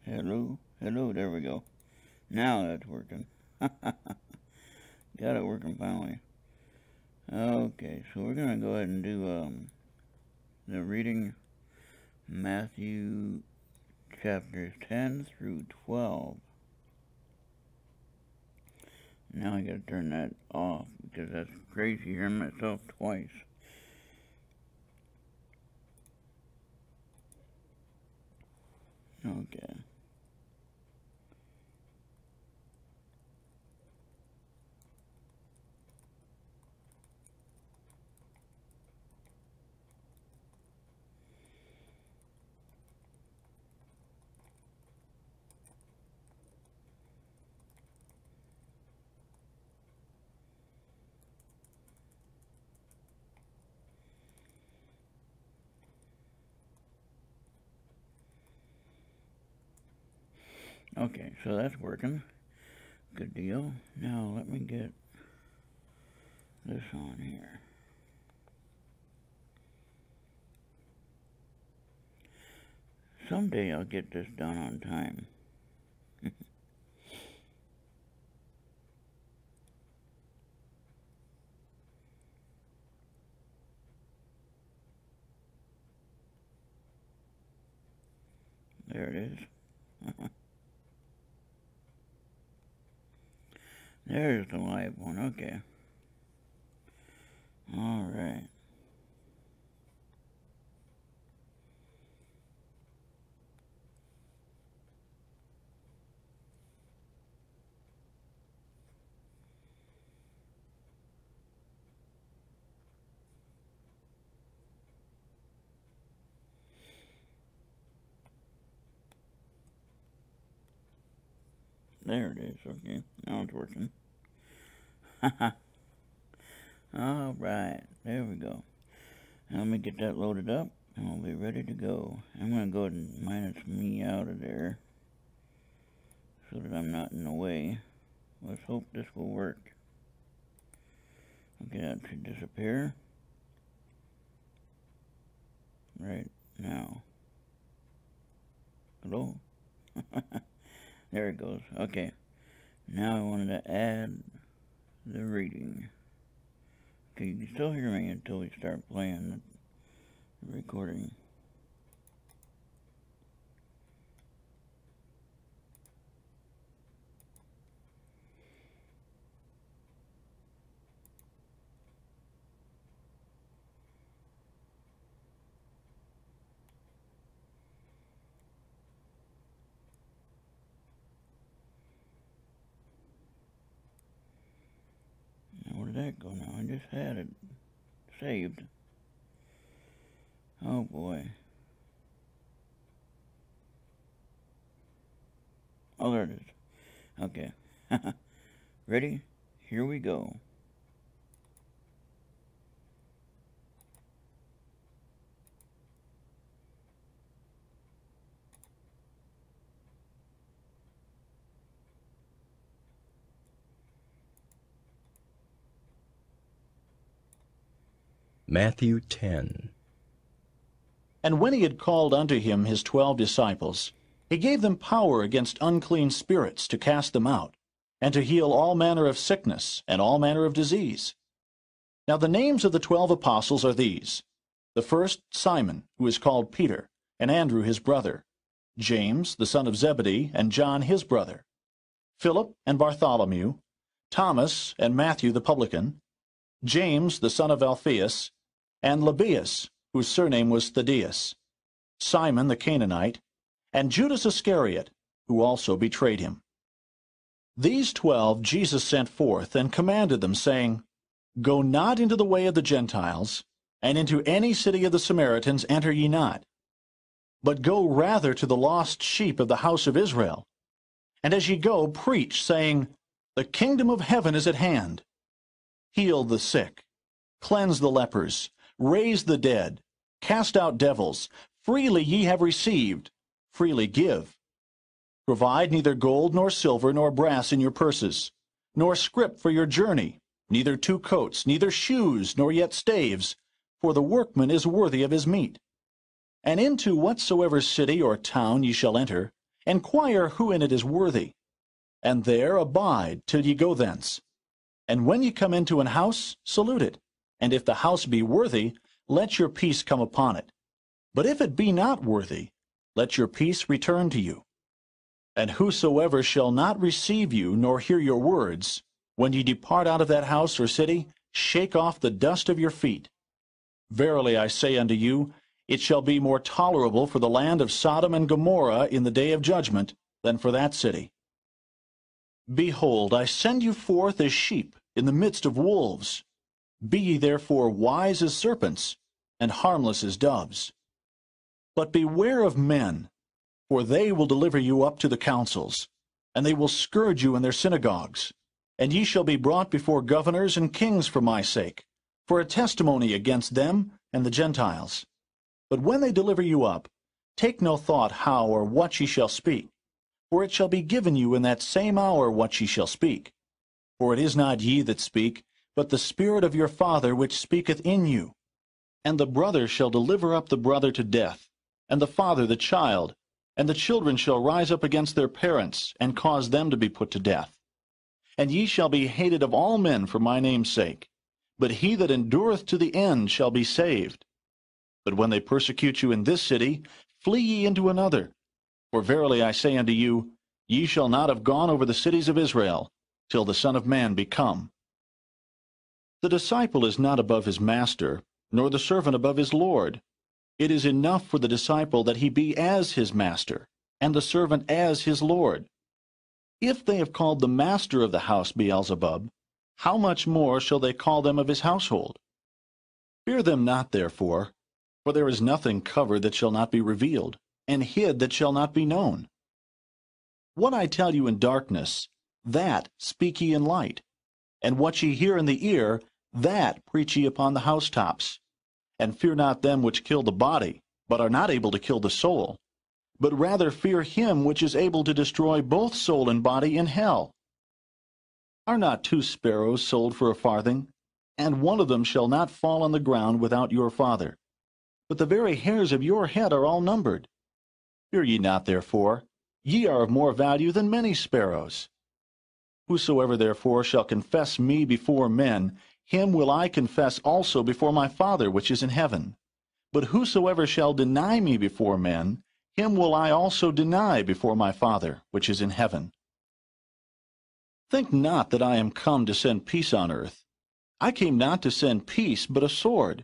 Hello, hello, there we go. Now that's working. Got it working finally. Okay, so we're going to go ahead and do the reading Matthew chapters 10 through 12. Now I got to turn that off because that's crazy hearing myself twice. Okay. Okay, so that's working. Good deal. Now let me get this on here. Someday I'll get this done on time. There it is. There's the live one. Okay. All right. There it is. Okay. Now it's working. All right. There we go. Now let me get that loaded up, and we'll be ready to go. I'm going to go ahead and minus me out of there so that I'm not in the way. Let's hope this will work. Okay, that should disappear right now. Hello? There it goes. Okay. Now I wanted to add the reading. Okay, you can still hear me until we start playing the recording. Where did that go now? I just had it saved. Oh boy. Oh, there it is. Okay. Ready? Here we go. Matthew 10. And when he had called unto him his 12 disciples, he gave them power against unclean spirits to cast them out, and to heal all manner of sickness and all manner of disease. Now the names of the 12 apostles are these: the first, Simon, who is called Peter, and Andrew his brother, James the son of Zebedee, and John his brother, Philip and Bartholomew, Thomas and Matthew the publican, James the son of Alphaeus, and Lebbaeus, whose surname was Thaddeus, Simon the Canaanite, and Judas Iscariot, who also betrayed him. These 12 Jesus sent forth, and commanded them, saying, Go not into the way of the Gentiles, and into any city of the Samaritans enter ye not, but go rather to the lost sheep of the house of Israel. And as ye go, preach, saying, The kingdom of heaven is at hand. Heal the sick, cleanse the lepers, raise the dead, cast out devils. Freely ye have received, freely give. Provide neither gold nor silver nor brass in your purses, nor scrip for your journey, neither 2 coats, neither shoes, nor yet staves, for the workman is worthy of his meat. And into whatsoever city or town ye shall enter, Enquire who in it is worthy, and there abide till ye go thence. And when ye come into an house, salute it. And if the house be worthy, let your peace come upon it. But if it be not worthy, let your peace return to you. And whosoever shall not receive you, nor hear your words, when ye depart out of that house or city, shake off the dust of your feet. Verily I say unto you, it shall be more tolerable for the land of Sodom and Gomorrah in the day of judgment than for that city. Behold, I send you forth as sheep in the midst of wolves. Be ye therefore wise as serpents, and harmless as doves. But beware of men, for they will deliver you up to the councils, and they will scourge you in their synagogues. And ye shall be brought before governors and kings for my sake, for a testimony against them and the Gentiles. But when they deliver you up, take no thought how or what ye shall speak, for it shall be given you in that same hour what ye shall speak. For it is not ye that speak, but the Spirit of your Father which speaketh in you. And the brother shall deliver up the brother to death, and the father the child, and the children shall rise up against their parents, and cause them to be put to death. And ye shall be hated of all men for my name's sake, but he that endureth to the end shall be saved. But when they persecute you in this city, flee ye into another. For verily I say unto you, ye shall not have gone over the cities of Israel, till the Son of Man be come. The disciple is not above his master, nor the servant above his Lord. It is enough for the disciple that he be as his master, and the servant as his Lord. If they have called the master of the house Beelzebub, how much more shall they call them of his household? Fear them not, therefore, for there is nothing covered that shall not be revealed, and hid that shall not be known. What I tell you in darkness, that speak ye in light, and what ye hear in the ear, that preach ye upon the housetops. And fear not them which kill the body, but are not able to kill the soul, but rather fear him which is able to destroy both soul and body in hell. Are not 2 sparrows sold for a farthing? And one of them shall not fall on the ground without your Father. But the very hairs of your head are all numbered. Fear ye not, therefore, ye are of more value than many sparrows. Whosoever therefore shall confess me before men, him will I confess also before my Father which is in heaven. But whosoever shall deny me before men, him will I also deny before my Father which is in heaven. Think not that I am come to send peace on earth. I came not to send peace, but a sword.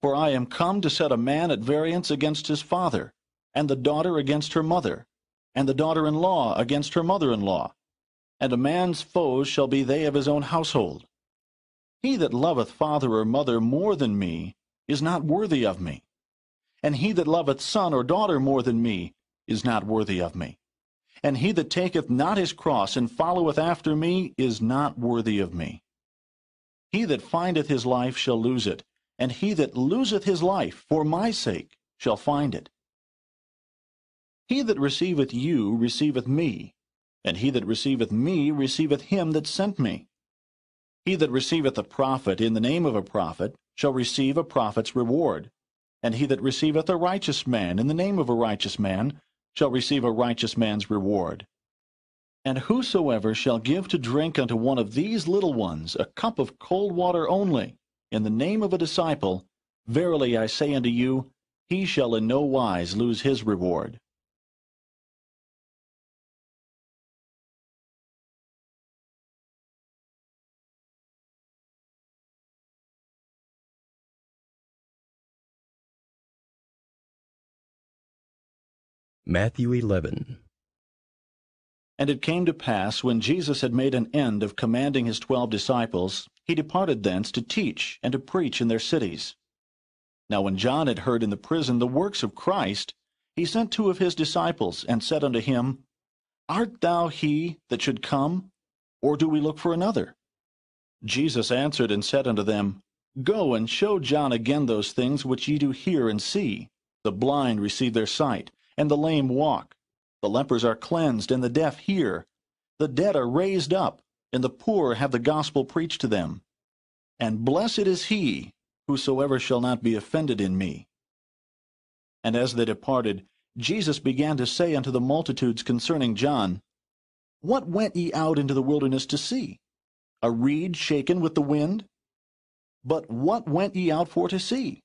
For I am come to set a man at variance against his father, and the daughter against her mother, and the daughter-in-law against her mother-in-law. And a man's foes shall be they of his own household. He that loveth father or mother more than me is not worthy of me. And he that loveth son or daughter more than me is not worthy of me. And he that taketh not his cross and followeth after me is not worthy of me. He that findeth his life shall lose it, and he that loseth his life for my sake shall find it. He that receiveth you receiveth me, and he that receiveth me receiveth him that sent me. He that receiveth a prophet in the name of a prophet shall receive a prophet's reward, and he that receiveth a righteous man in the name of a righteous man shall receive a righteous man's reward. And whosoever shall give to drink unto one of these little ones a cup of cold water only, in the name of a disciple, verily I say unto you, he shall in no wise lose his reward. Matthew 11. And it came to pass, when Jesus had made an end of commanding his 12 disciples, he departed thence to teach and to preach in their cities. Now when John had heard in the prison the works of Christ, he sent 2 of his disciples, and said unto him, Art thou he that should come, or do we look for another? Jesus answered and said unto them, Go and show John again those things which ye do hear and see. The blind receive their sight, and the lame walk. The lepers are cleansed, and the deaf hear. The dead are raised up, and the poor have the gospel preached to them. And blessed is he, whosoever shall not be offended in me. And as they departed, Jesus began to say unto the multitudes concerning John, What went ye out into the wilderness to see? A reed shaken with the wind? But what went ye out for to see?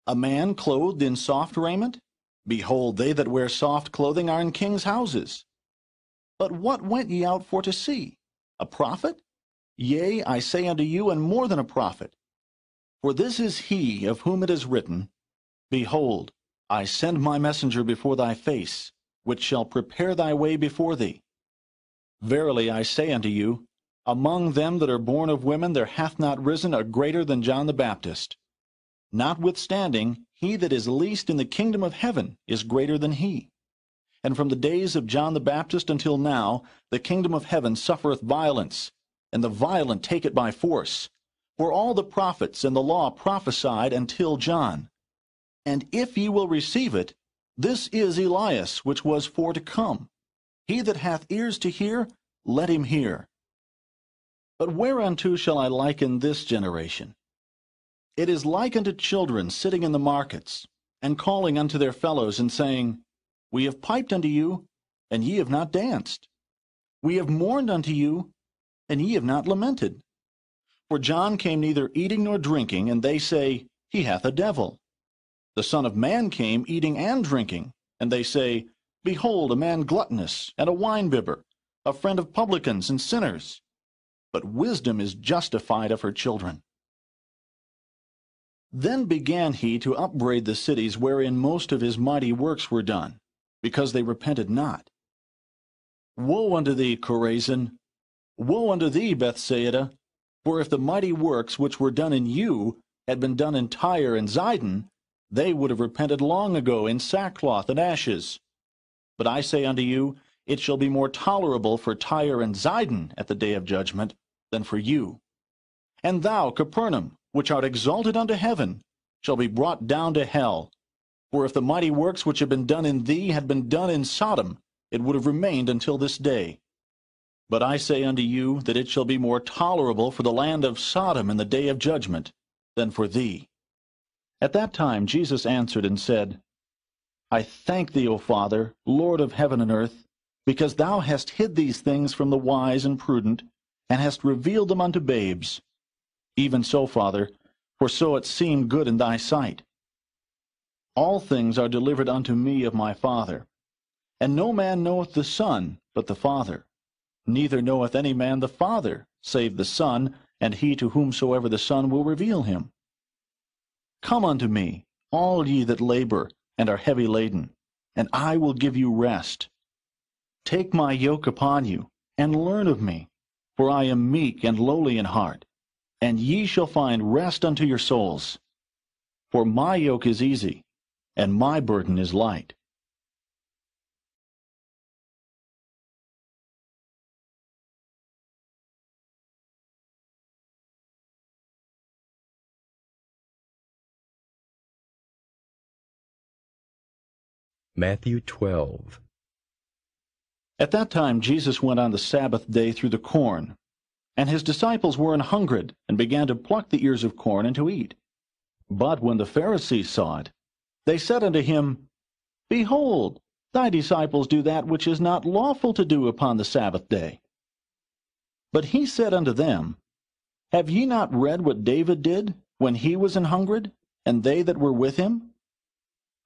A man clothed in soft raiment? Behold, they that wear soft clothing are in kings' houses. But what went ye out for to see? A prophet? Yea, I say unto you, and more than a prophet. For this is he of whom it is written, Behold, I send my messenger before thy face, which shall prepare thy way before thee. Verily I say unto you, among them that are born of women there hath not risen a greater than John the Baptist. Notwithstanding, he that is least in the kingdom of heaven is greater than he. And from the days of John the Baptist until now, the kingdom of heaven suffereth violence, and the violent take it by force. For all the prophets and the law prophesied until John. And if ye will receive it, this is Elias which was for to come. He that hath ears to hear, let him hear. But whereunto shall I liken this generation? It is like unto children sitting in the markets, and calling unto their fellows, and saying, We have piped unto you, and ye have not danced. We have mourned unto you, and ye have not lamented. For John came neither eating nor drinking, and they say, He hath a devil. The Son of Man came eating and drinking, and they say, Behold, a man gluttonous, and a winebibber, a friend of publicans and sinners. But wisdom is justified of her children. Then began he to upbraid the cities wherein most of his mighty works were done, because they repented not. Woe unto thee, Chorazin! Woe unto thee, Bethsaida! For if the mighty works which were done in you had been done in Tyre and Zidon, they would have repented long ago in sackcloth and ashes. But I say unto you, it shall be more tolerable for Tyre and Zidon at the day of judgment than for you. And thou, Capernaum, which art exalted unto heaven, shall be brought down to hell. For if the mighty works which have been done in thee had been done in Sodom, it would have remained until this day. But I say unto you that it shall be more tolerable for the land of Sodom in the day of judgment than for thee. At that time Jesus answered and said, I thank thee, O Father, Lord of heaven and earth, because thou hast hid these things from the wise and prudent, and hast revealed them unto babes. Even so, Father, for so it seemed good in thy sight. All things are delivered unto me of my Father. And no man knoweth the Son but the Father. Neither knoweth any man the Father, save the Son, and he to whomsoever the Son will reveal him. Come unto me, all ye that labor and are heavy laden, and I will give you rest. Take my yoke upon you, and learn of me, for I am meek and lowly in heart, and ye shall find rest unto your souls. For my yoke is easy, and my burden is light. Matthew 12. At that time Jesus went on the Sabbath day through the corn, and his disciples were an hungred, and began to pluck the ears of corn and to eat. But when the Pharisees saw it, they said unto him, Behold, thy disciples do that which is not lawful to do upon the Sabbath day. But he said unto them, Have ye not read what David did when he was an hungred, and they that were with him?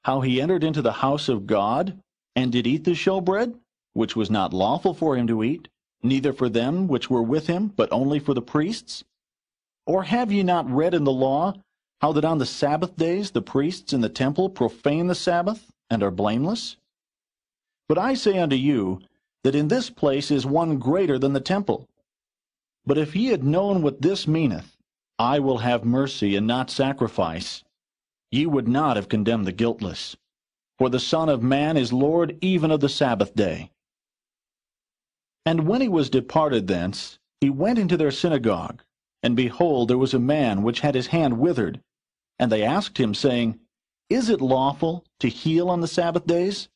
How he entered into the house of God, and did eat the showbread, which was not lawful for him to eat, neither for them which were with him, but only for the priests? Or have ye not read in the law, how that on the Sabbath days the priests in the temple profane the Sabbath, and are blameless? But I say unto you, that in this place is one greater than the temple. But if ye had known what this meaneth, I will have mercy and not sacrifice, ye would not have condemned the guiltless. For the Son of Man is Lord even of the Sabbath day. And when he was departed thence, he went into their synagogue, and behold, there was a man which had his hand withered. And they asked him, saying, Is it lawful to heal on the Sabbath days?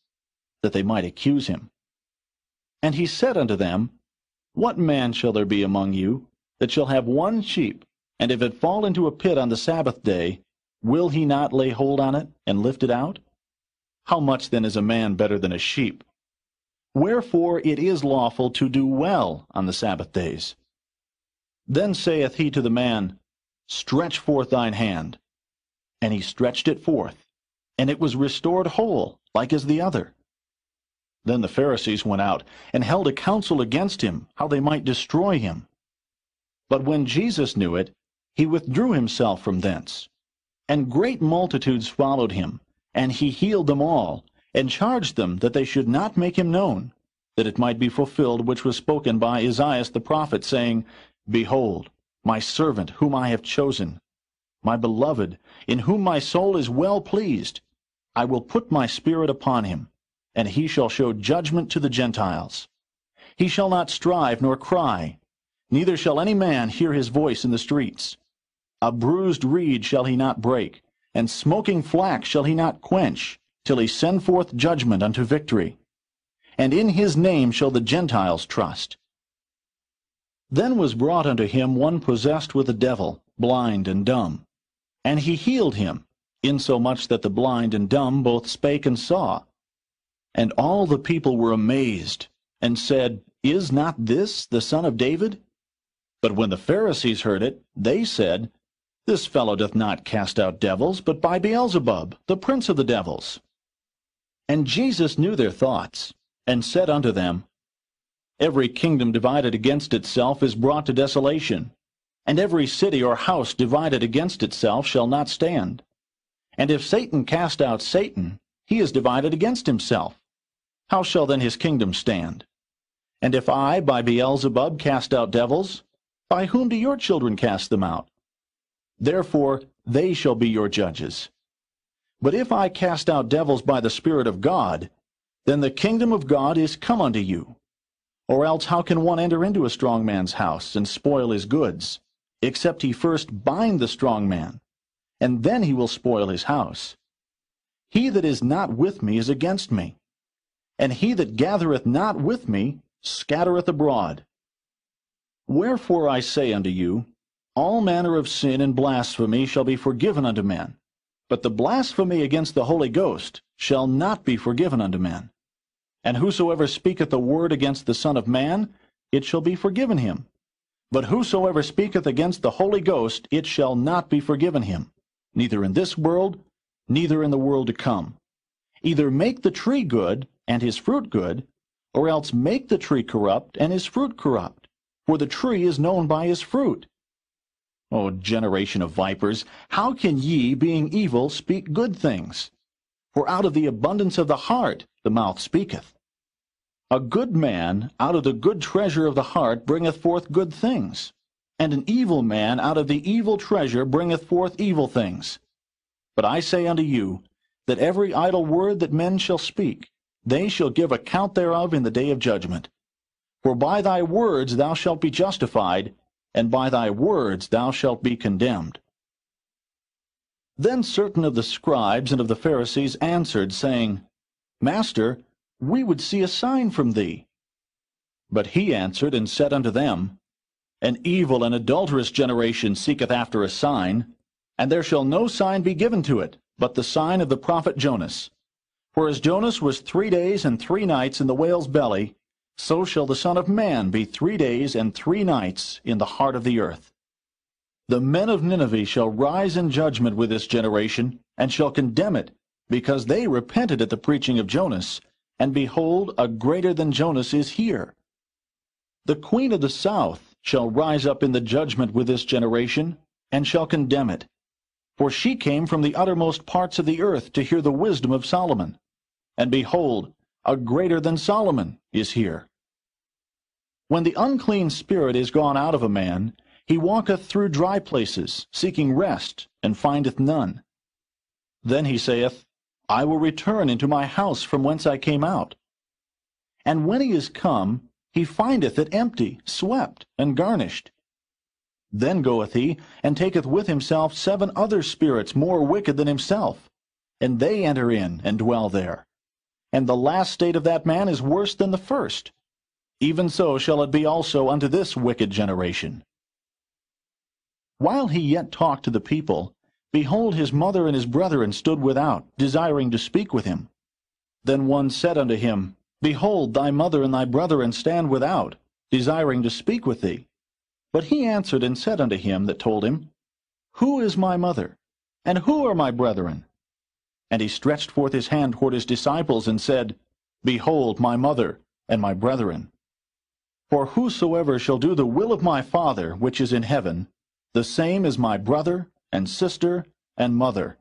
That they might accuse him. And he said unto them, What man shall there be among you, that shall have one sheep, and if it fall into a pit on the Sabbath day, will he not lay hold on it, and lift it out? How much then is a man better than a sheep? Wherefore it is lawful to do well on the Sabbath days. Then saith he to the man, Stretch forth thine hand. And he stretched it forth, and it was restored whole, like as the other. Then the Pharisees went out, and held a council against him, how they might destroy him. But when Jesus knew it, he withdrew himself from thence. And great multitudes followed him, and he healed them all, and charged them that they should not make him known, that it might be fulfilled which was spoken by Isaiah the prophet, saying, Behold, my servant whom I have chosen, my beloved, in whom my soul is well pleased. I will put my spirit upon him, and he shall show judgment to the Gentiles. He shall not strive nor cry, neither shall any man hear his voice in the streets. A bruised reed shall he not break, and smoking flax shall he not quench, till he send forth judgment unto victory. And in his name shall the Gentiles trust. Then was brought unto him one possessed with a devil, blind and dumb. And he healed him, insomuch that the blind and dumb both spake and saw. And all the people were amazed, and said, Is not this the son of David? But when the Pharisees heard it, they said, This fellow doth not cast out devils, but by Beelzebub, the prince of the devils. And Jesus knew their thoughts, and said unto them, Every kingdom divided against itself is brought to desolation, and every city or house divided against itself shall not stand. And if Satan cast out Satan, he is divided against himself. How shall then his kingdom stand? And if I by Beelzebub cast out devils, by whom do your children cast them out? Therefore they shall be your judges. But if I cast out devils by the Spirit of God, then the kingdom of God is come unto you. Or else how can one enter into a strong man's house and spoil his goods, except he first bind the strong man, and then he will spoil his house? He that is not with me is against me, and he that gathereth not with me scattereth abroad. Wherefore I say unto you, all manner of sin and blasphemy shall be forgiven unto men, but the blasphemy against the Holy Ghost shall not be forgiven unto men. And whosoever speaketh a word against the Son of Man, it shall be forgiven him. But whosoever speaketh against the Holy Ghost, it shall not be forgiven him, neither in this world, neither in the world to come. Either make the tree good, and his fruit good, or else make the tree corrupt, and his fruit corrupt. For the tree is known by his fruit. O generation of vipers, how can ye, being evil, speak good things? For out of the abundance of the heart the mouth speaketh. A good man out of the good treasure of the heart bringeth forth good things, and an evil man out of the evil treasure bringeth forth evil things. But I say unto you, that every idle word that men shall speak, they shall give account thereof in the day of judgment. For by thy words thou shalt be justified, and by thy words thou shalt be condemned. Then certain of the scribes and of the Pharisees answered, saying, Master, we would see a sign from thee. But he answered and said unto them, An evil and adulterous generation seeketh after a sign, and there shall no sign be given to it, but the sign of the prophet Jonas. For as Jonas was 3 days and 3 nights in the whale's belly, so shall the Son of Man be 3 days and 3 nights in the heart of the earth. The men of Nineveh shall rise in judgment with this generation, and shall condemn it, because they repented at the preaching of Jonas, and behold, a greater than Jonas is here. The queen of the south shall rise up in the judgment with this generation, and shall condemn it. For she came from the uttermost parts of the earth to hear the wisdom of Solomon. And behold, a greater than Solomon is here. When the unclean spirit is gone out of a man, he walketh through dry places, seeking rest, and findeth none. Then he saith, I will return into my house from whence I came out. And when he is come, he findeth it empty, swept, and garnished. Then goeth he, and taketh with himself 7 other spirits more wicked than himself, and they enter in and dwell there. And the last state of that man is worse than the first. Even so shall it be also unto this wicked generation. While he yet talked to the people, behold, his mother and his brethren stood without, desiring to speak with him. Then one said unto him, Behold, thy mother and thy brethren stand without, desiring to speak with thee. But he answered and said unto him that told him, Who is my mother, and who are my brethren? And he stretched forth his hand toward his disciples, and said, Behold my mother and my brethren. For whosoever shall do the will of my Father which is in heaven, the same is my brother and sister and mother.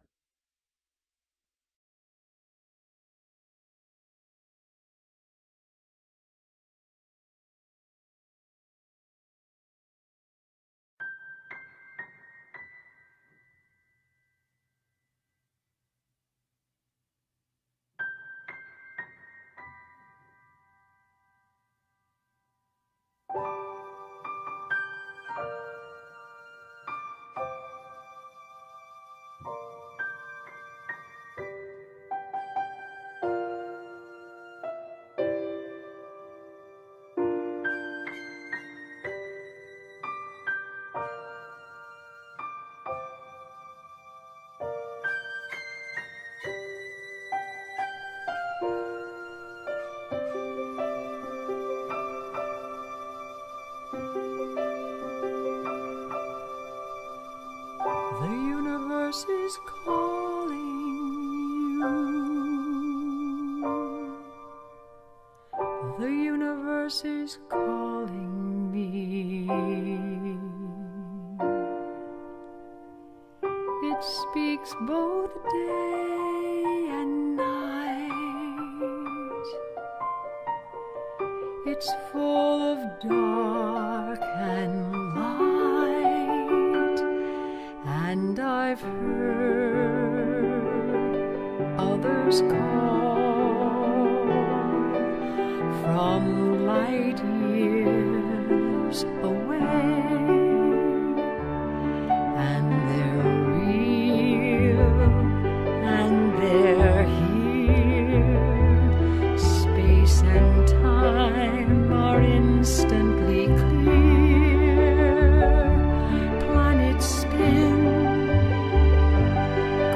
The universe is calling you. The universe is calling me. It speaks both day and night. It's full of dark and light. And I've heard others call from light years away, and they're real and they're here. Space and time are instantly clear. Planets spin,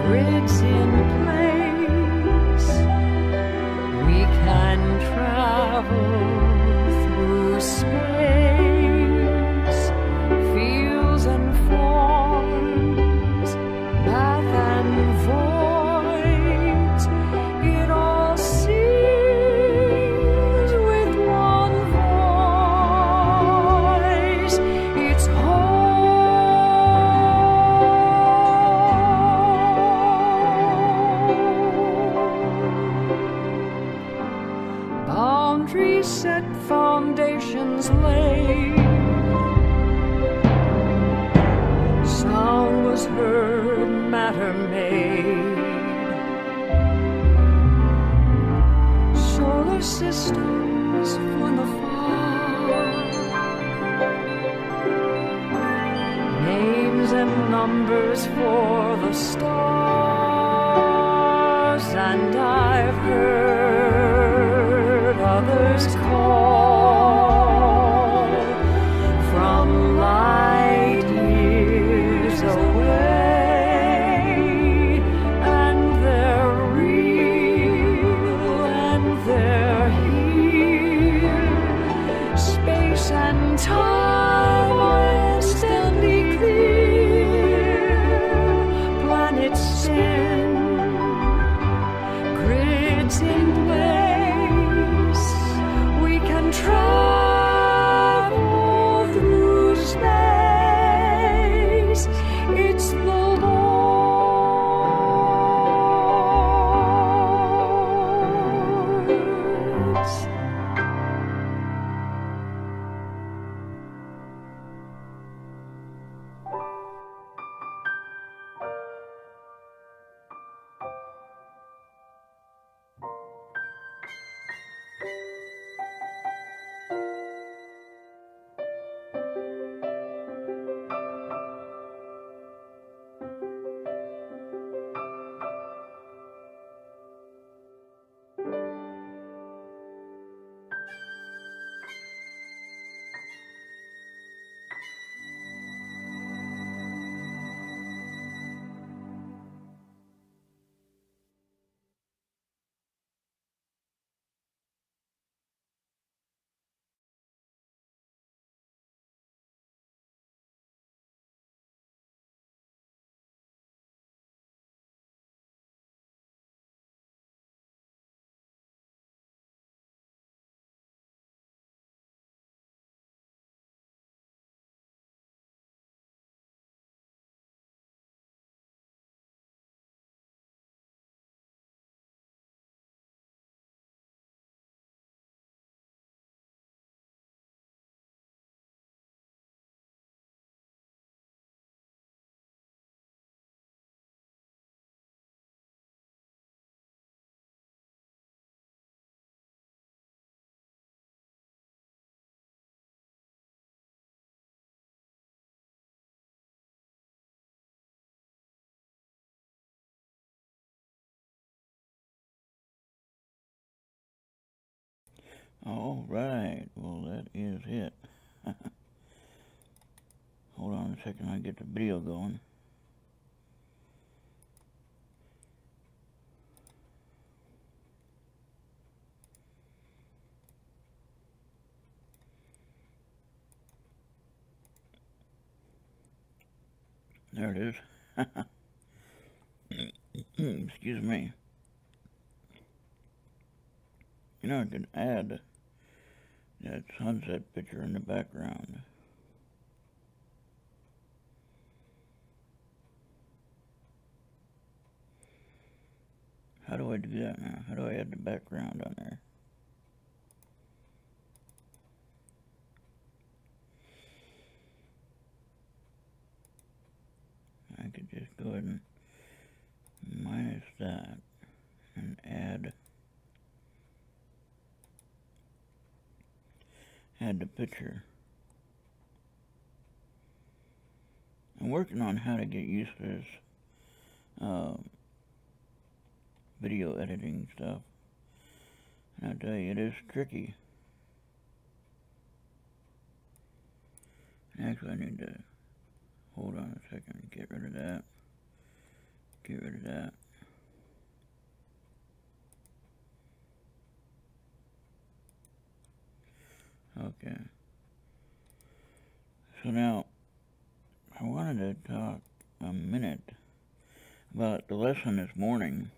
grids in place. We can travel through space. Fields and forms, math and voids. It all sings with one voice. It's boundaries set, foundations laid. Sound was heard, matter made. Solar systems from afar. Names and numbers for the stars, and I've heard others call from light years away, and they're real and they're here. Space and time are instantly clear. Planets spin, grids in place. We can All right, well that is it. Hold on a second, I get the video going. There it is. Excuse me. You know, I can add that sunset picture in the background. How do I do that now? How do I add the background on there? I could just go ahead and minus that and add the picture. I'm working on how to get used to this video editing stuff. And I tell you, it is tricky. Actually, I need to hold on a second. Get rid of that. Get rid of that. Okay. So now, I wanted to talk a minute about the lesson this morning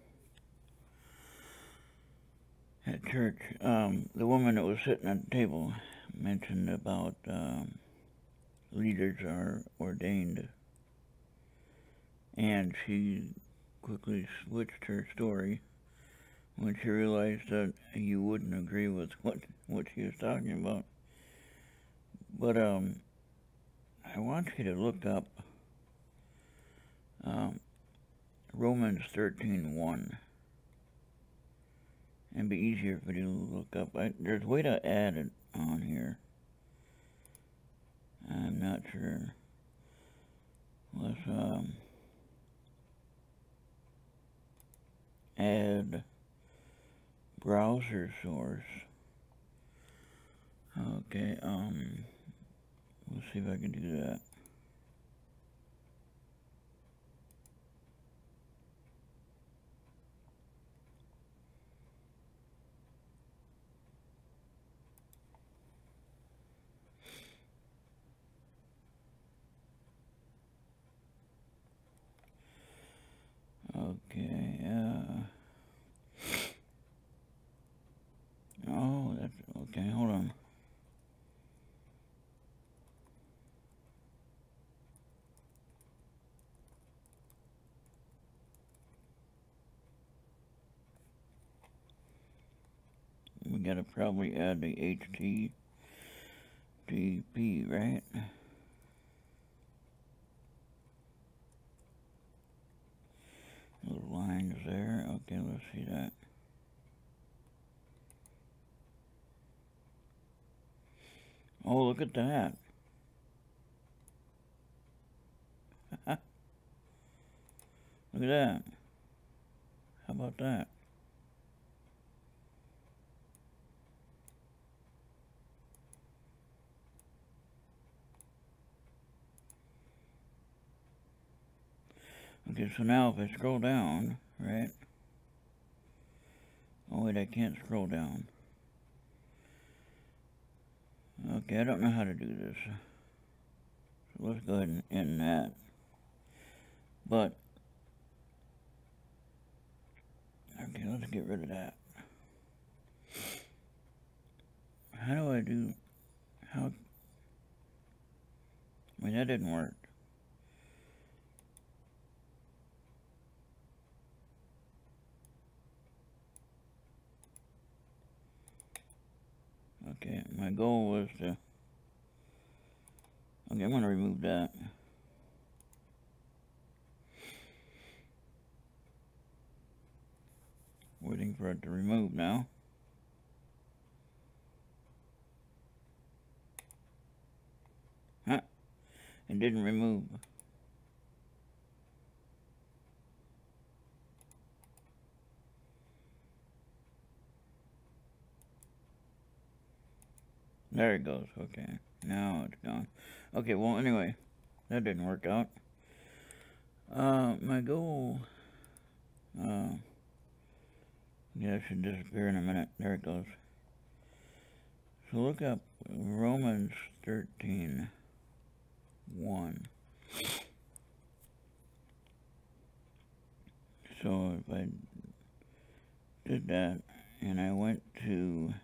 at church. The woman that was sitting at the table mentioned about leaders are ordained, and she quickly switched her story when she realized that you wouldn't agree with what she was talking about. But I want you to look up Romans 13:1. And be easier for you to look up. There's a way to add it on here. I'm not sure. Let's add browser source. Okay, let's see if I can do that. Okay, oh, that's, okay, hold on. We gotta probably add the HTTP, right? Little lines there. Okay, let's see that. Oh, look at that. Look at that. How about that? Okay, so now if I scroll down, right? Oh wait, I can't scroll down. Okay, I don't know how to do this. So let's go ahead and end that. But, okay, let's get rid of that. How do I do, I mean, that didn't work. Okay, my goal was to, okay, I'm going to remove that. Waiting for it to remove now. Huh, it didn't remove. There it goes. Okay. Now it's gone. Okay, well, anyway, that didn't work out. My goal, yeah, it should disappear in a minute. There it goes. So look up Romans 13:1. So if I did that, and I went to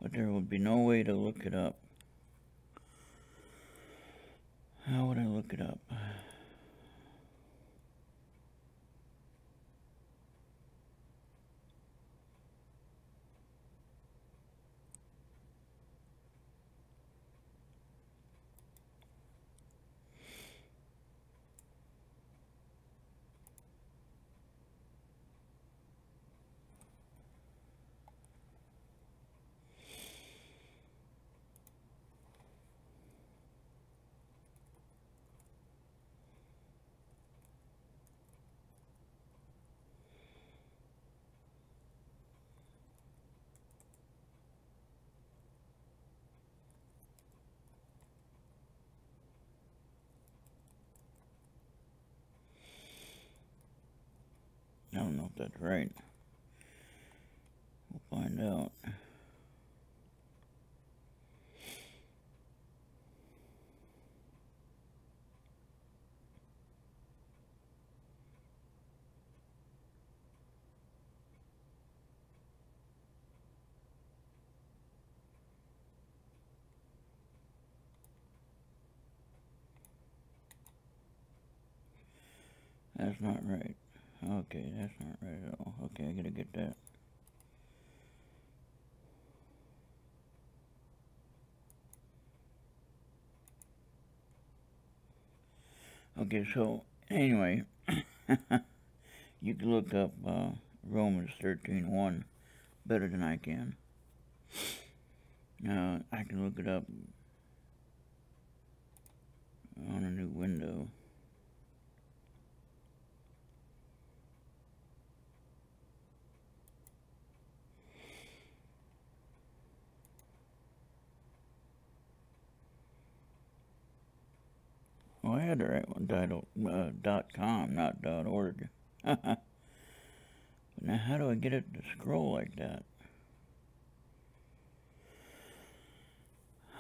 but there would be no way to look it up. How would I look it up? I don't know if that's right. We'll find out. That's not right. Okay, that's not right at all. Okay, I gotta get that. Okay, so anyway, you can look up Romans 13:1 better than I can. I can look it up on a new window. Well, I had the right one, .com, not .org. But now how do I get it to scroll like that?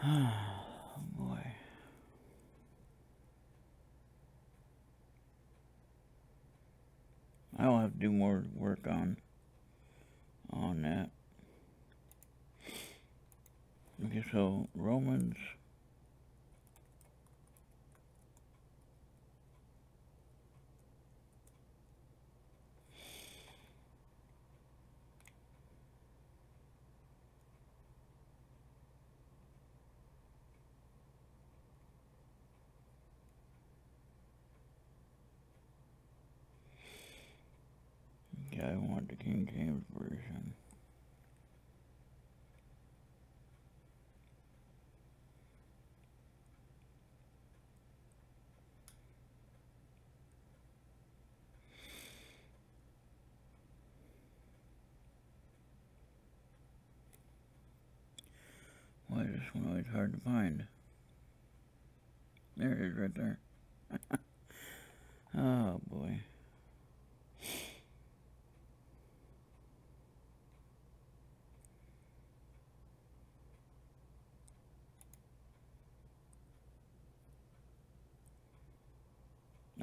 Oh, boy. I'll have to do more work on that. Okay, so Romans. Okay, I want the King James Version. Why is this one always hard to find? There it is right there. Oh boy.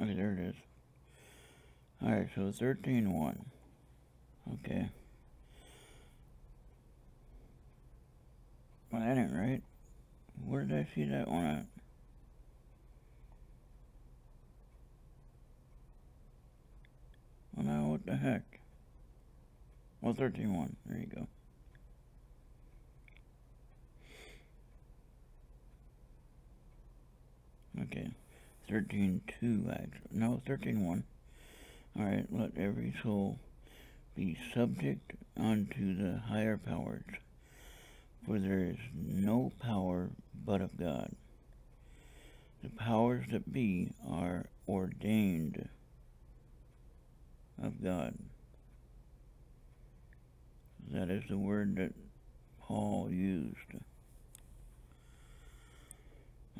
Okay, there it is. Alright, so 13:1. Okay. Well, that ain't right. Where did I see that one at? Well, now what the heck? Well, 13:1. There you go. Okay. 13:2, actually. No, 13:1. Alright, let every soul be subject unto the higher powers, for there is no power but of God. The powers that be are ordained. of God. That is the word that Paul used.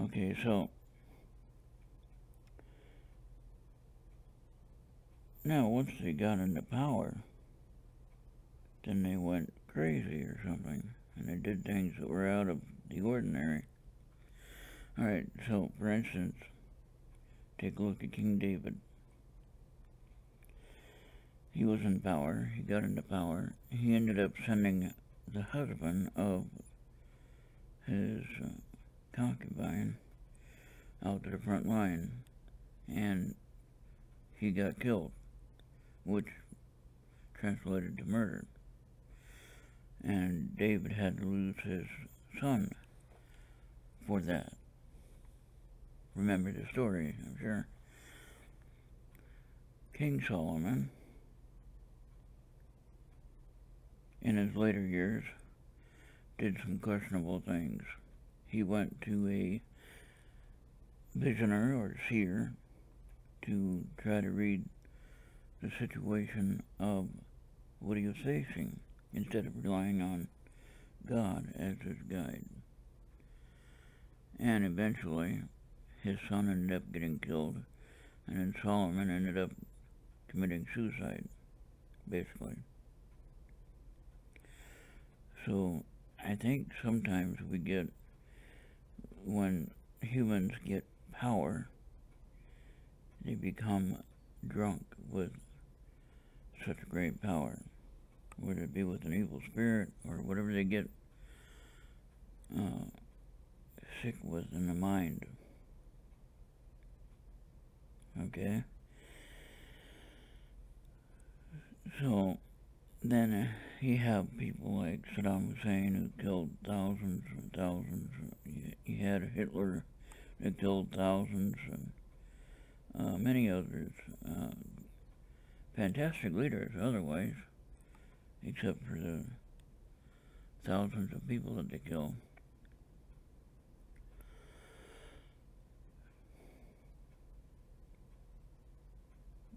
Okay, so now once they got into power, then they went crazy or something, and they did things that were out of the ordinary. Alright, so for instance, take a look at King David. He was in power, he got into power, he ended up sending the husband of his concubine out to the front line, and he got killed, which translated to murder. And David had to lose his son for that. Remember the story, I'm sure. King Solomon, in his later years, did some questionable things. He went to a visioner or seer to try to read the situation of what he was facing, instead of relying on God as his guide. And eventually, his son ended up getting killed, and then Solomon ended up committing suicide, basically. So, I think sometimes we get, when humans get power, they become drunk with such great power, whether it be with an evil spirit or whatever they get sick with in the mind. Okay? So, then you have people like Saddam Hussein who killed thousands and thousands. You had Hitler that killed thousands, and many others. Fantastic leaders otherwise, except for the thousands of people that they kill.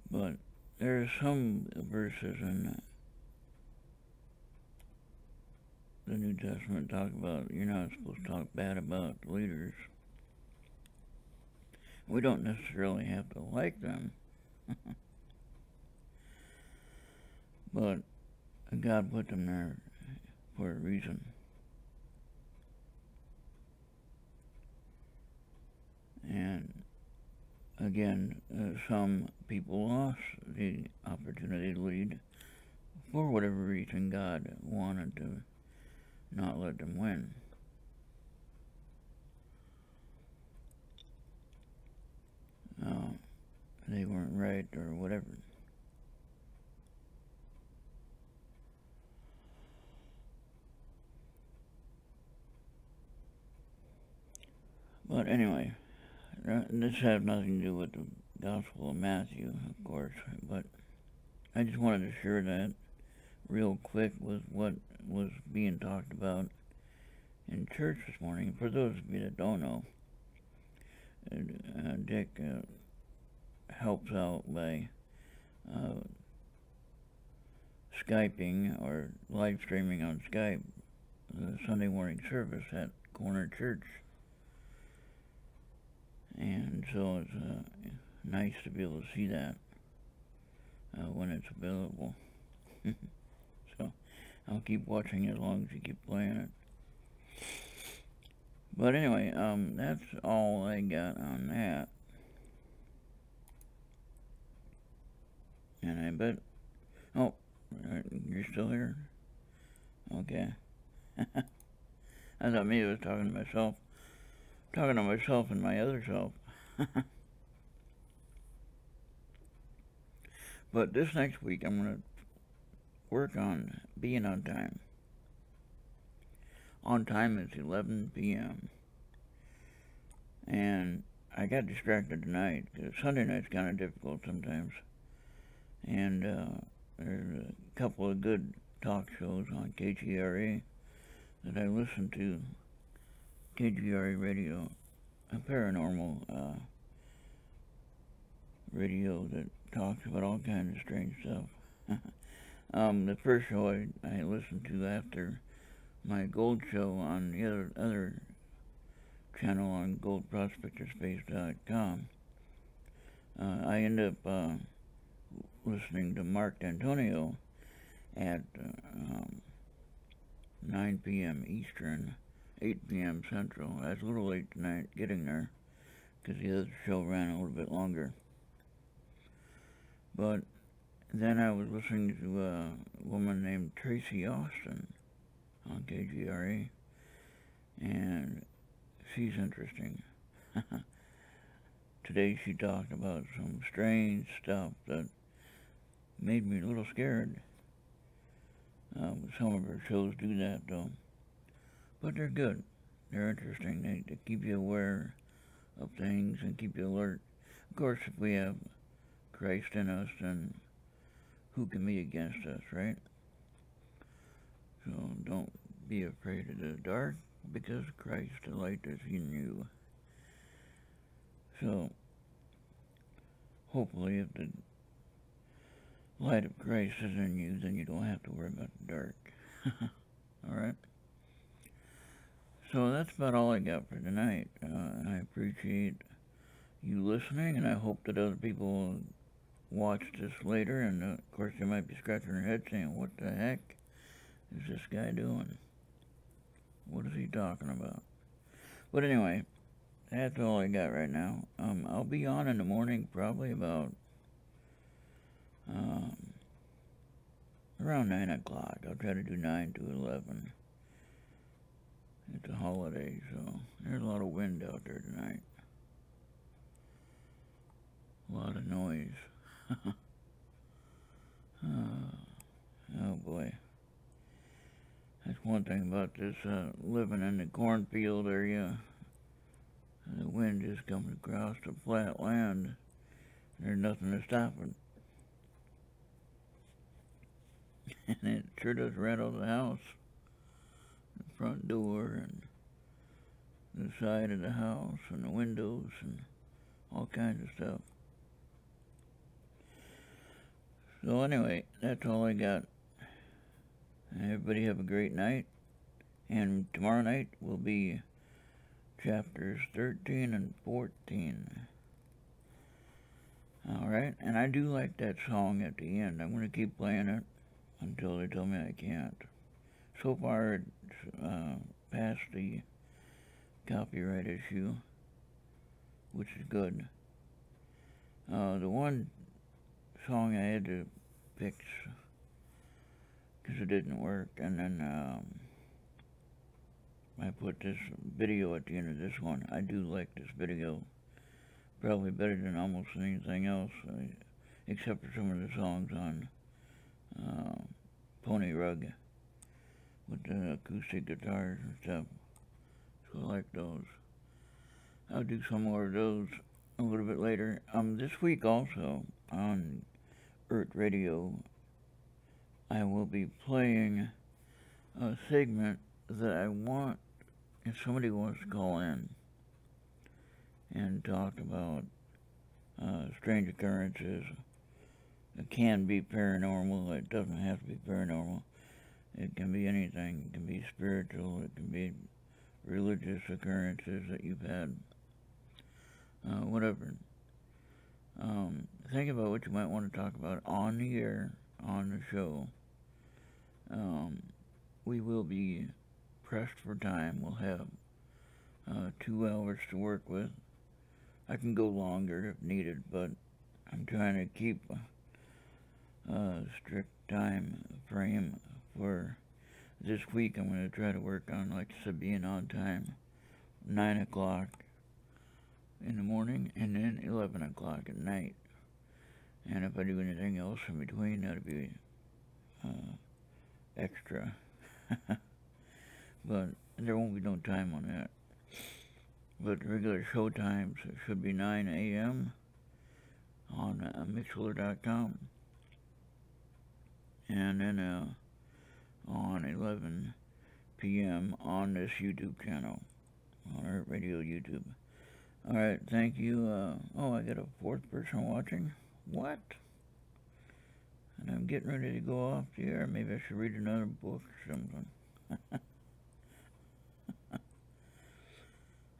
But there are some verses in the New Testament talk about you're not supposed to talk bad about leaders. We don't necessarily have to like them, but God put them there for a reason. And again, some people lost the opportunity to lead for whatever reason. God wanted to not let them win. They weren't right or whatever. But anyway, this has nothing to do with the Gospel of Matthew, of course, but I just wanted to share that real quick with what was being talked about in church this morning. For those of you that don't know, Dick helps out by Skyping or live streaming on Skype the Sunday morning service at Corner Church. And so it's nice to be able to see that when it's available. So I'll keep watching as long as you keep playing it. But anyway, that's all I got on that. And I bet... Oh, you're still here? Okay. I thought maybe I was talking to myself. Talking to myself and my other self. But this next week I'm going to work on being on time. On time is 11 p.m. And I got distracted tonight, because Sunday night's kind of difficult sometimes. And there's a couple of good talk shows on KGRA that I listen to. KGRA Radio, a paranormal radio that talks about all kinds of strange stuff. The first show I listened to after my gold show on the other channel on goldprospectorspace.com, I ended up listening to Mark D'Antonio at 9 p.m. Eastern, 8 p.m. Central. I was a little late tonight getting there because the other show ran a little bit longer. But then I was listening to a woman named Tracy Austin on KGRA, and she's interesting. Today she talked about some strange stuff that made me a little scared. Some of her shows do that, though. But they're good. They're interesting. They keep you aware of things and keep you alert. Of course, if we have Christ in us, then who can be against us, right? So don't be afraid of the dark, because Christ the light is in you. So hopefully if the light of Christ is in you, then you don't have to worry about the dark. Alright? So that's about all I got for tonight. I appreciate you listening, and I hope that other people watch this later, and of course they might be scratching their head saying, what the heck is this guy doing? What is he talking about? But anyway, that's all I got right now. I'll be on in the morning, probably about around 9 o'clock. I'll try to do 9 to 11. It's a holiday, so there's a lot of wind out there tonight. A lot of noise. Oh boy. That's one thing about this living in the cornfield area. The wind just comes across the flat land. There's nothing to stop it. And it sure does rattle the house. The front door and the side of the house and the windows and all kinds of stuff. So anyway, that's all I got. Everybody have a great night. And tomorrow night will be chapters 13 and 14. Alright, and I do like that song at the end. I'm going to keep playing it until they tell me I can't. So far, it's past the copyright issue, which is good. The one song I had to fix because it didn't work, and then I put this video at the end of this one. I do like this video, probably better than almost anything else, except for some of the songs on Pony Rug with the acoustic guitars and stuff. So I like those. I'll do some more of those a little bit later. This week also on ERRT Radio, I will be playing a segment that I want, if somebody wants to call in and talk about strange occurrences. It can be paranormal. It doesn't have to be paranormal. It can be anything. It can be spiritual. It can be religious occurrences that you've had. Whatever. Think about what you might want to talk about on the air, on the show. We will be pressed for time. We'll have 2 hours to work with. I can go longer if needed, but I'm trying to keep a strict time frame for this week. I'm going to try to work on, like I said, being on time. 9 o'clock in the morning and then 11 o'clock at night. And if I do anything else in between, that'll be extra. But there won't be no time on that. But regular show times should be 9 a.m. on Mixler.com. And then on 11 p.m. on this YouTube channel, on our radio YouTube. Alright, thank you. Oh, I got a fourth person watching. What? And I'm getting ready to go off the air. Maybe I should read another book or something.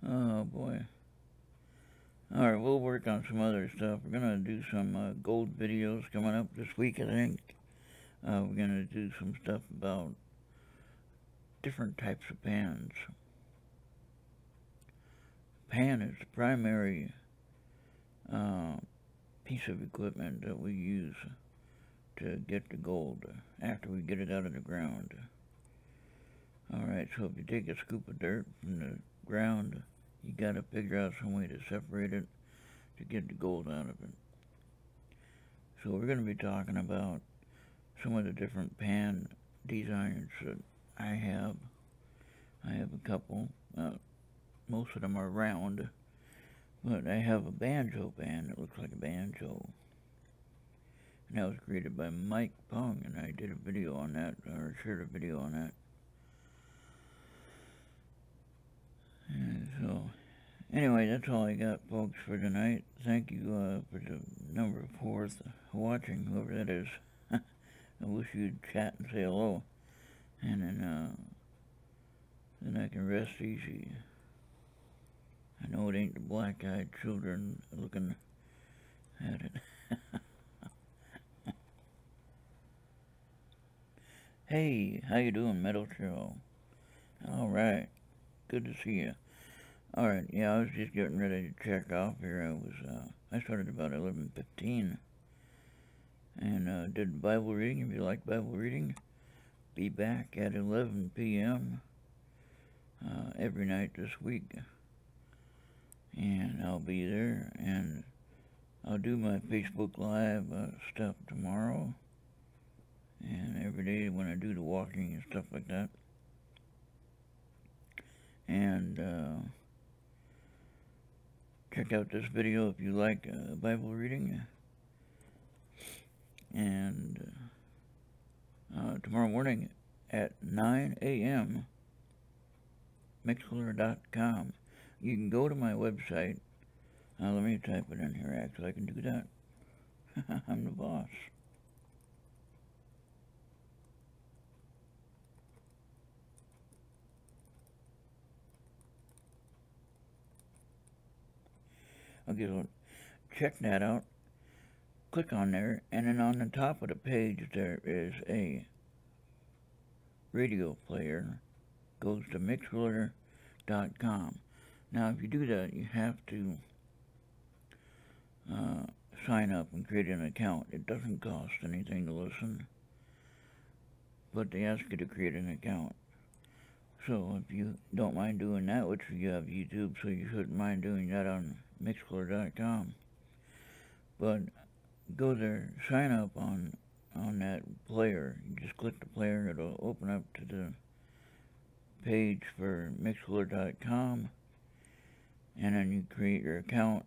Oh, boy. Alright, we'll work on some other stuff. We're going to do some gold videos coming up this week, I think. We're going to do some stuff about different types of pans. Pan is the primary piece of equipment that we use to get the gold after we get it out of the ground. Alright, so if you take a scoop of dirt from the ground, you got to figure out some way to separate it to get the gold out of it. So we're going to be talking about some of the different pan designs that I have. I have a couple. Most of them are round, but I have a banjo pan that looks like a banjo. And that was created by Mike Pung, and I did a video on that, or shared a video on that. And so, anyway, that's all I got, folks, for tonight. Thank you for the number 4th watching, whoever that is. I wish you'd chat and say hello, and then I can rest easy. I know it ain't the black-eyed children looking at it. Hey, how you doing, Metal Show? Alright, good to see you. Alright, yeah, I was just getting ready to check off here. I started about 11:15 and did Bible reading. If you like Bible reading, be back at 11 p.m. Every night this week. And I'll be there, and I'll do my Facebook Live stuff tomorrow, and every day when I do the walking and stuff like that. And check out this video if you like Bible reading. And tomorrow morning at 9 a.m. Mixlr.com. You can go to my website. Let me type it in here, actually. I can do that. I'm the boss. Okay, so check that out. Click on there, and then on the top of the page there is a radio player. Goes to Mixlr.com. Now, if you do that, you have to sign up and create an account. It doesn't cost anything to listen, but they ask you to create an account. So if you don't mind doing that, which you have YouTube, so you shouldn't mind doing that on Mixlr.com. But go there, sign up on that player. You just click the player, and it'll open up to the page for Mixlr.com. And then you create your account.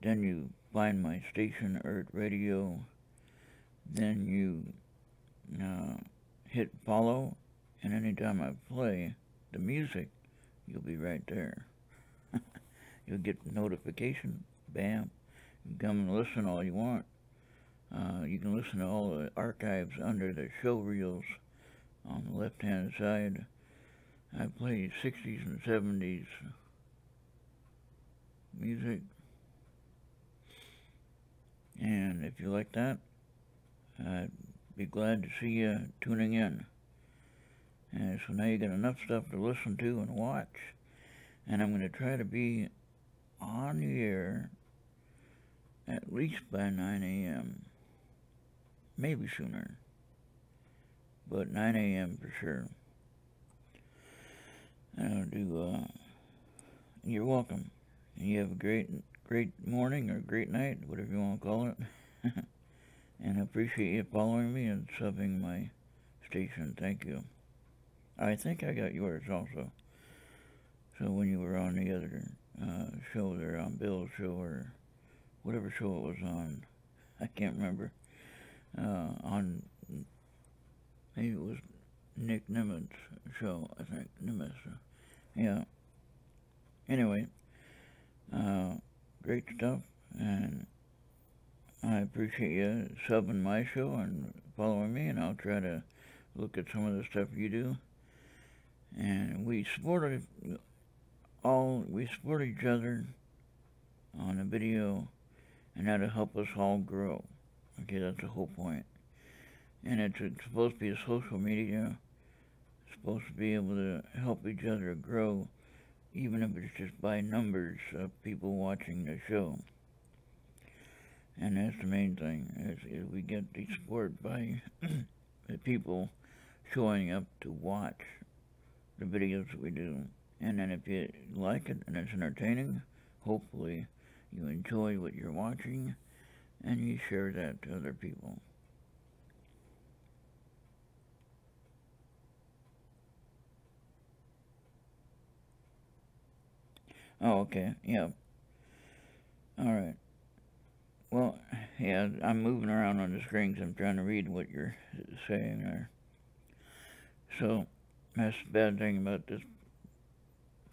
Then you find my station, ERRT Radio. Then you hit follow, and anytime I play the music, you'll be right there. You'll get the notification. Bam. You can come and listen all you want. You can listen to all the archives under the show reels on the left-hand side. I play 60s and 70s music, and if you like that, I'd be glad to see you tuning in. And so now you got enough stuff to listen to and watch, and I'm going to try to be on the air at least by 9 a.m. maybe sooner, but 9 a.m. for sure. I'll do you're welcome. You have a great morning or great night, whatever you want to call it. And I appreciate you following me and subbing my station. Thank you. I think I got yours also. So when you were on the other show there, on Bill's show, or whatever show it was on, I can't remember. On, maybe it was Nick Nimmett's show, I think. Nimitz. Yeah. Anyway. Great stuff, and I appreciate you subbing my show and following me, and I'll try to look at some of the stuff you do. And we support each other on a video, and that'll help us all grow. Okay, that's the whole point. And it's supposed to be a social media. It's supposed to be able to help each other grow, even if it's just by numbers of people watching the show. And that's the main thing, is we get the support by the people showing up to watch the videos that we do. And then if you like it and it's entertaining, hopefully you enjoy what you're watching and you share that to other people. Oh, okay, yeah. Alright. Well, yeah, I'm moving around on the screen because I'm trying to read what you're saying there. So, that's the bad thing about this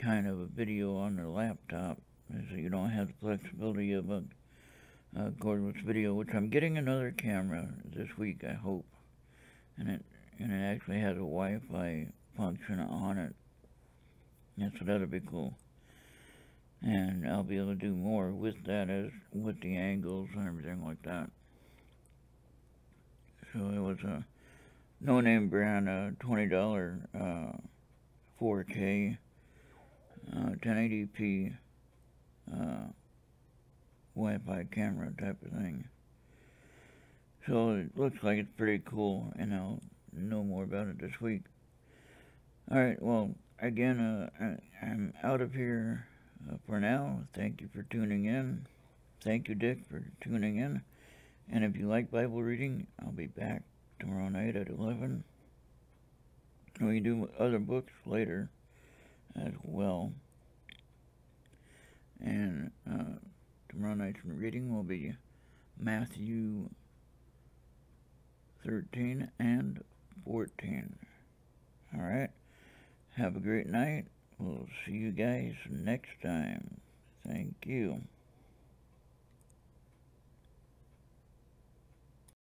kind of a video on the laptop, is that you don't have the flexibility of a cordless video, which I'm getting another camera this week, I hope. And it actually has a Wi-Fi function on it. Yeah, so that'll be cool. And I'll be able to do more with that, as with the angles and everything like that. So it was a no-name brand, $20 4K 1080p Wi-Fi camera type of thing. So it looks like it's pretty cool, and I'll know more about it this week. Alright, well, again, I'm out of here for now. Thank you for tuning in. Thank you, Dick, for tuning in. And if you like Bible reading, I'll be back tomorrow night at 11. We can do other books later as well. And tomorrow night's reading will be Matthew 13 and 14. Alright, have a great night. We'll see you guys next time. Thank you.